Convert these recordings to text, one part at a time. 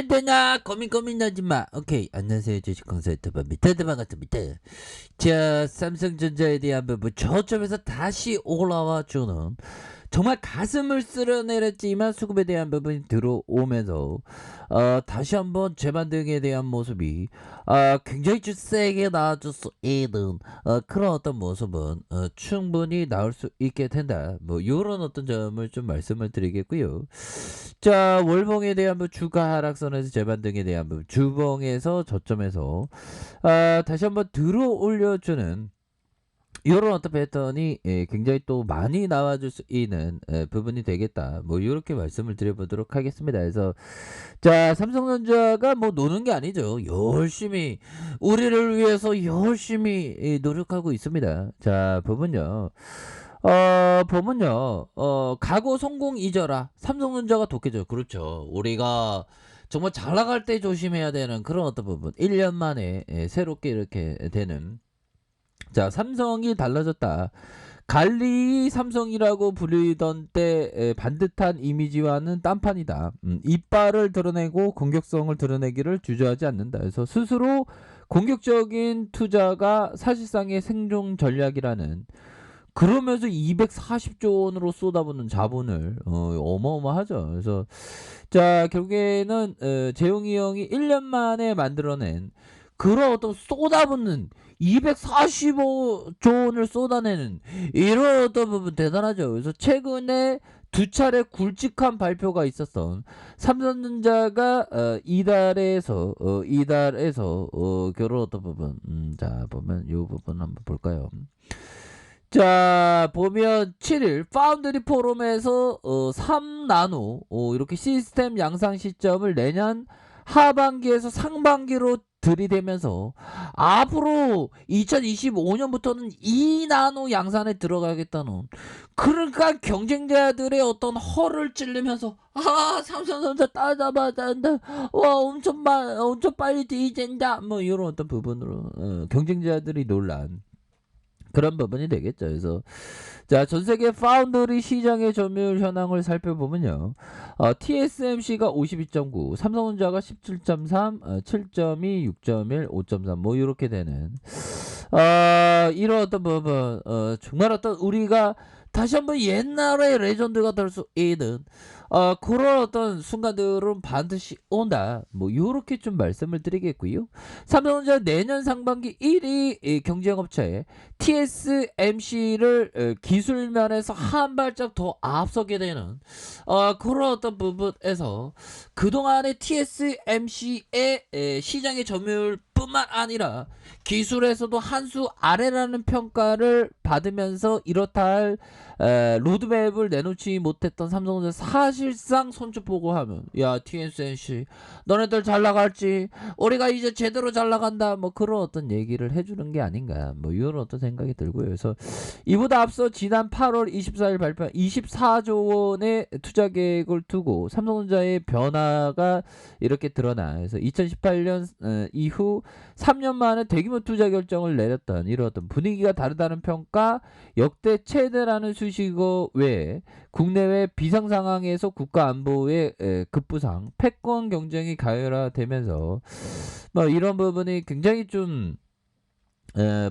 되나 고민하지 마. 오케이. 안녕하세요. 주식공사 유튜버 밑에도 반갑습니다. 자, 삼성전자에 대한 부분 저점에서 다시 올라와 주는 정말 가슴을 쓸어내렸지만 수급에 대한 부분이 들어오면서 다시 한번 재반등에 대한 모습이 굉장히 좀 세게 나와줄 수 있는 그런 어떤 모습은 충분히 나올 수 있게 된다. 뭐 이런 어떤 점을 좀 말씀을 드리겠고요. 자, 월봉에 대한 부분 주가 하락선에서 재반등에 대한 부분 주봉에서 저점에서 다시 한번 들어 올려주는 이런 어떤 패턴이 굉장히 또 많이 나와줄 수 있는 부분이 되겠다. 뭐 이렇게 말씀을 드려보도록 하겠습니다. 그래서 자, 삼성전자가 뭐 노는 게 아니죠. 열심히 우리를 위해서 열심히 노력하고 있습니다. 자, 보면요. 가고 성공 잊어라. 삼성전자가 독해져요. 그렇죠. 우리가 정말 잘 나갈 때 조심해야 되는 그런 어떤 부분. 1년 만에 새롭게 이렇게 되는. 자, 삼성이 달라졌다. 갈리 삼성이라고 불리던 때 반듯한 이미지와는 딴판이다. 이빨을 드러내고 공격성을 드러내기를 주저하지 않는다. 그래서 스스로 공격적인 투자가 사실상의 생존 전략이라는, 그러면서 240조 원으로 쏟아붓는 자본을 어마어마하죠. 그래서 자, 결국에는 재용이 형이 1년 만에 만들어낸 그런 어떤 쏟아붓는 245조 원을 쏟아내는 이런 어떤 부분 대단하죠. 그래서 최근에 두 차례 굵직한 발표가 있었던 삼성전자가 이달에서 결혼 어떤 부분, 자 보면 이 부분 한번 볼까요? 자, 보면 7일 파운드리 포럼에서 3나노 이렇게 시스템 양상 시점을 내년 하반기에서 상반기로 들이대면서 앞으로 2025년부터는 2나노 양산에 들어가겠다는, 그러니까 경쟁자들의 어떤 허를 찔르면서 삼성전자 따라잡아야 한다, 와 엄청 빨리 뒤진다, 뭐 이런 어떤 부분으로 경쟁자들이 놀란 그런 부분이 되겠죠. 그래서 자, 전세계 파운드리 시장의 점유율 현황을 살펴보면요. TSMC가 52.9, 삼성전자가 17.3, 7.2, 6.1, 5.3 뭐 이렇게 되는 이런 어떤 부분, 정말 어떤 우리가 다시 한번 옛날의 레전드가 될 수 있는 그런 어떤 순간들은 반드시 온다. 뭐 요렇게 좀 말씀을 드리겠고요. 삼성전자 내년 상반기 1위 경쟁업체 TSMC를 기술 면에서 한 발짝 더 앞서게 되는 그런 어떤 부분에서 그동안의 TSMC의 시장의 점유율 뿐만 아니라 기술에서도 한 수 아래라는 평가를 받으면서 이렇다 할 로드맵을 내놓지 못했던 삼성전자, 사실상 손짓보고 하면 야 TSMC 너네들 잘 나갈지, 우리가 이제 제대로 잘 나간다, 뭐 그런 어떤 얘기를 해주는 게 아닌가, 뭐 이런 어떤 생각이 들고요. 그래서 이보다 앞서 지난 8월 24일 발표한 24조 원의 투자 계획을 두고 삼성전자의 변화가 이렇게 드러나, 그래서 2018년 이후 3년 만에 대규모 투자 결정을 내렸던 이런 어떤 분위기가 다르다는 평가, 역대 최대라는 수식어 외에 국내외 비상 상황에서 국가 안보의 급부상, 패권 경쟁이 가열화되면서 뭐 이런 부분이 굉장히 좀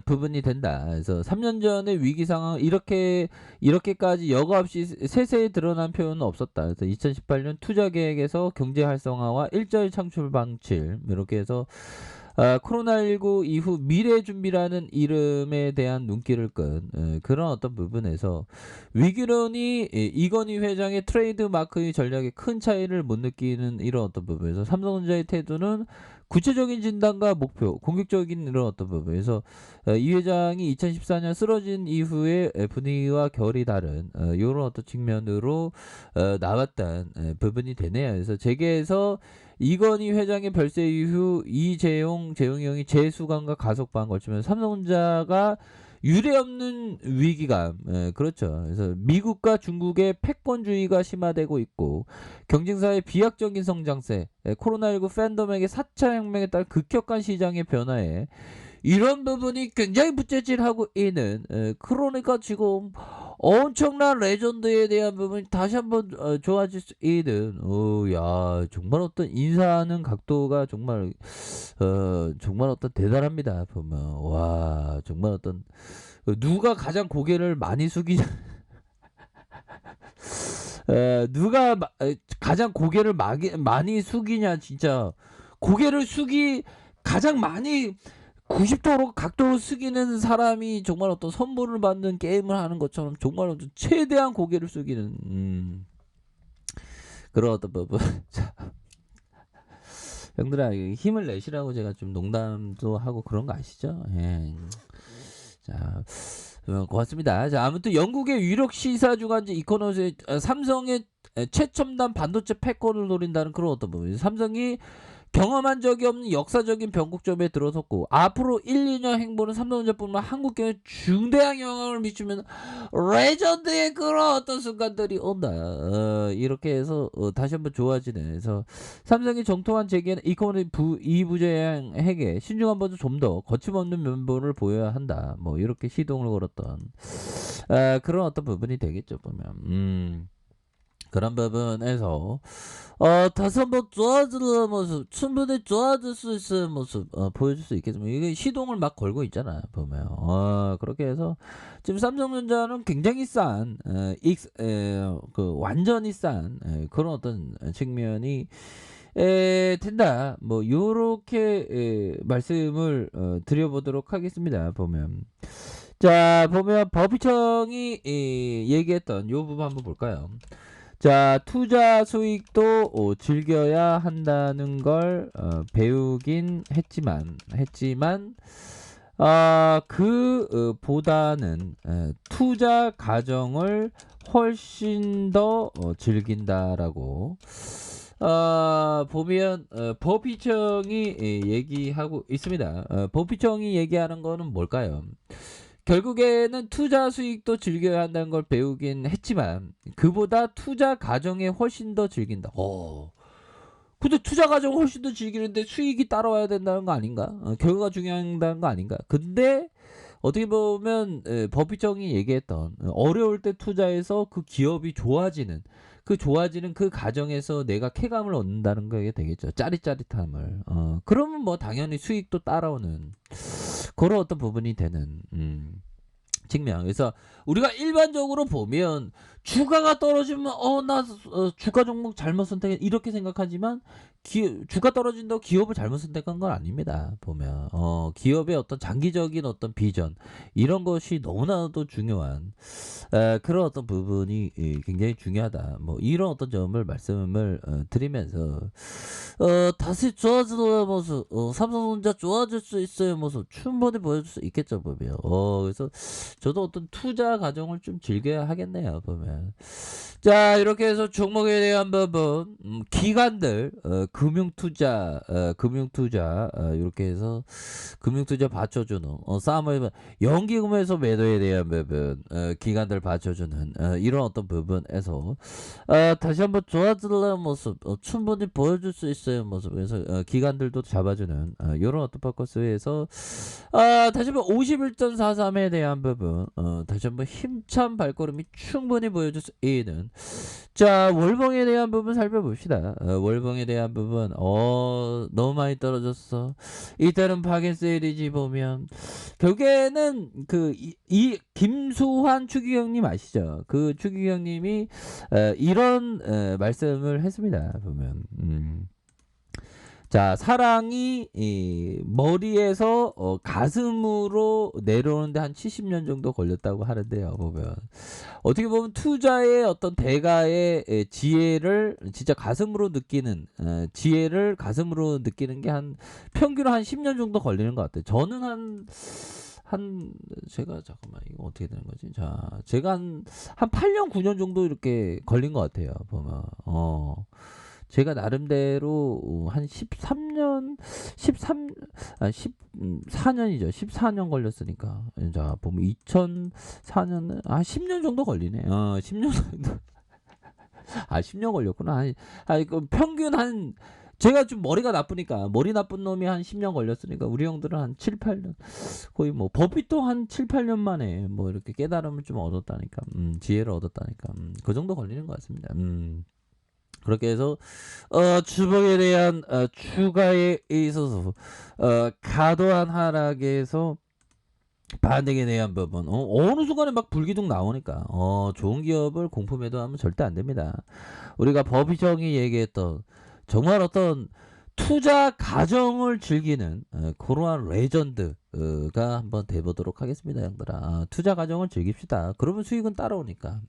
부분이 된다. 그래서 3년 전의 위기 상황 이렇게까지 여과 없이 세세히 드러난 표현은 없었다. 그래서 2018년 투자 계획에서 경제 활성화와 일자리 창출 방침, 이렇게 해서 코로나19 이후 미래 준비라는 이름에 대한 눈길을 끈 그런 어떤 부분에서 위기론이 이건희 회장의 트레이드 마크의 전략에 큰 차이를 못 느끼는 이런 어떤 부분에서 삼성전자의 태도는 구체적인 진단과 목표, 공격적인 이런 어떤 부분에서 이 회장이 2014년 쓰러진 이후의 분위기와 결이 다른 이런 어떤 측면으로 나왔던 부분이 되네요. 그래서 재계에서 이건희 회장의 별세 이후 재용이 형이 재수감과 가속방을 걸치면서 삼성전자가 유례없는 위기감, 그렇죠. 그래서 미국과 중국의 패권주의가 심화되고 있고 경쟁사의 비약적인 성장세, 코로나19 팬덤에게 4차 혁명에 따른 급격한 시장의 변화에 이런 부분이 굉장히 부채질하고 있는, 그러니까 지금 엄청난 레전드에 대한 부분이 다시 한번 좋아질 수 있는 야 정말 어떤 인사하는 각도가 정말 정말 어떤 대단합니다. 보면 와 정말 어떤 누가 가장 고개를 많이 숙이냐 누가 가장 고개를 많이 숙이냐 진짜 고개를 가장 많이 90도로 각도로 숙이는 사람이 정말 어떤 선물을 받는 게임을 하는 것처럼 정말 어떤 최대한 고개를 숙이는 그런 어떤 부분. 자, 형들아 힘을 내시라고 제가 좀 농담도 하고 그런 거 아시죠? 예. 자, 고맙습니다. 자, 아무튼 영국의 유력 시사 주간지 이코노스의 삼성의 최첨단 반도체 패권을 노린다는 그런 어떤 부분. 삼성이 경험한 적이 없는 역사적인 변곡점에 들어섰고 앞으로 1, 2년 행보는 삼성전자뿐만 한국 경제에 중대한 영향을 미치면 레전드의 그런 어떤 순간들이 온다. 이렇게 해서 다시 한번 좋아지네. 그래서 삼성이 정통한 재계는 이코노미 2부재행에게 신중한 보다 좀 더 거침없는 면모를 보여야 한다. 뭐 이렇게 시동을 걸었던 그런 어떤 부분이 되겠죠 보면. 그런 부분에서 다시 한번 좋아지는 모습 충분히 좋아질 수 있을 모습 보여줄 수 있겠지만 이게 시동을 막 걸고 있잖아요 보면 그렇게 해서 지금 삼성전자는 굉장히 싼 그 완전히 싼 그런 어떤 측면이 된다 뭐 요렇게 말씀을 드려보도록 하겠습니다 보면 자 보면 법의청이 얘기했던 요 부분 한번 볼까요? 자 투자 수익도 즐겨야 한다는 걸 배우긴 했지만 그 보다는 투자 과정을 훨씬 더 즐긴다라고 보면 법의청이 얘기하고 있습니다. 법의청이 얘기하는 거는 뭘까요? 결국에는 투자 수익도 즐겨야 한다는 걸 배우긴 했지만 그보다 투자 과정에 훨씬 더 즐긴다. 근데 투자 과정을 훨씬 더 즐기는데 수익이 따라와야 된다는 거 아닌가? 결과가 중요하다는 거 아닌가? 근데 어떻게 보면 법의청이 얘기했던 어려울 때 투자해서 그 기업이 좋아지는 그 과정에서 내가 쾌감을 얻는다는 게 되겠죠. 짜릿짜릿함을. 그러면 뭐 당연히 수익도 따라오는 그런 어떤 부분이 되는 측면. 그래서 우리가 일반적으로 보면 주가가 떨어지면 나 주가 종목 잘못 선택해 이렇게 생각하지만 주가 떨어진다고 기업을 잘못 선택한 건 아닙니다. 보면 기업의 어떤 장기적인 어떤 비전 이런 것이 너무나도 중요한 그런 어떤 부분이 굉장히 중요하다. 뭐 이런 어떤 점을 말씀을 드리면서 다시 좋아지는 모습 삼성전자 좋아질 수 있어요 모습 충분히 보여줄 수 있겠죠 보면 그래서 저도 어떤 투자 과정을 좀 즐겨야 하겠네요 보면 자 이렇게 해서 종목에 대한 부분 기관들 금융투자 이렇게 해서 금융투자 받쳐주는 싸움을 연기금에서 매도에 대한 부분 기관들 받쳐주는 이런 어떤 부분에서 다시 한번 좋아지는 모습 충분히 보여줄 수 있어요 모습에서 기관들도 잡아주는 이런 어떤 포커스에서 다시 한번 51.43에 대한 부분 다시 한번 힘찬 발걸음이 충분히 보여줄 수 있는 자 월봉에 대한 부분 살펴봅시다. 월봉에 대한 부분 너무 많이 떨어졌어. 이때는 파괴세일이지 보면 결국에는 이 김수환 추기경님 아시죠? 그 추기경님이 이런 말씀을 했습니다. 보면 자 사랑이 머리에서 가슴으로 내려오는데 한 70년 정도 걸렸다고 하는데요. 보면 어떻게 보면 투자의 어떤 대가의 지혜를 진짜 가슴으로 느끼는 지혜를 가슴으로 느끼는 게 한 평균 한 10년 정도 걸리는 것 같아요. 저는 제가 잠깐만 이거 어떻게 되는 거지? 자 제가 한 8년 9년 정도 이렇게 걸린 것 같아요. 보면 제가 나름대로 한 14년이죠. 14년 걸렸으니까. 자, 보면 2004년은 10년 정도 걸리네. 10년 정도. 10년 걸렸구나. 그 평균 한 제가 좀 머리가 나쁘니까 머리 나쁜 놈이 한 10년 걸렸으니까 우리 형들은 한 7, 8년 거의 뭐 법이 또 한 7, 8년 만에 뭐 이렇게 깨달음을 좀 얻었다니까 지혜를 얻었다니까 그 정도 걸리는 것 같습니다. 그렇게 해서 주식에 대한 주가에 있어서 과도한 하락에서 반등에 대한 부분 어느 순간에 막 불기둥 나오니까 좋은 기업을 공포 매도하면 절대 안 됩니다. 우리가 법이정이 얘기했던 정말 어떤 투자 가정을 즐기는 그러한 레전드가 한번 돼보도록 하겠습니다, 형들아. 투자 가정을 즐깁시다. 그러면 수익은 따라오니까.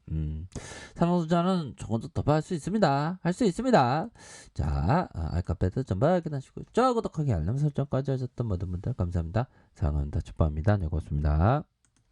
삼성전자는 조금 더 할 수 있습니다. 할 수 있습니다. 자, 알카페트 전부 확인하시고, 구독하기 알람 설정까지 하셨던 모든 분들 감사합니다. 사랑합니다. 축복합니다. 네, 고맙습니다.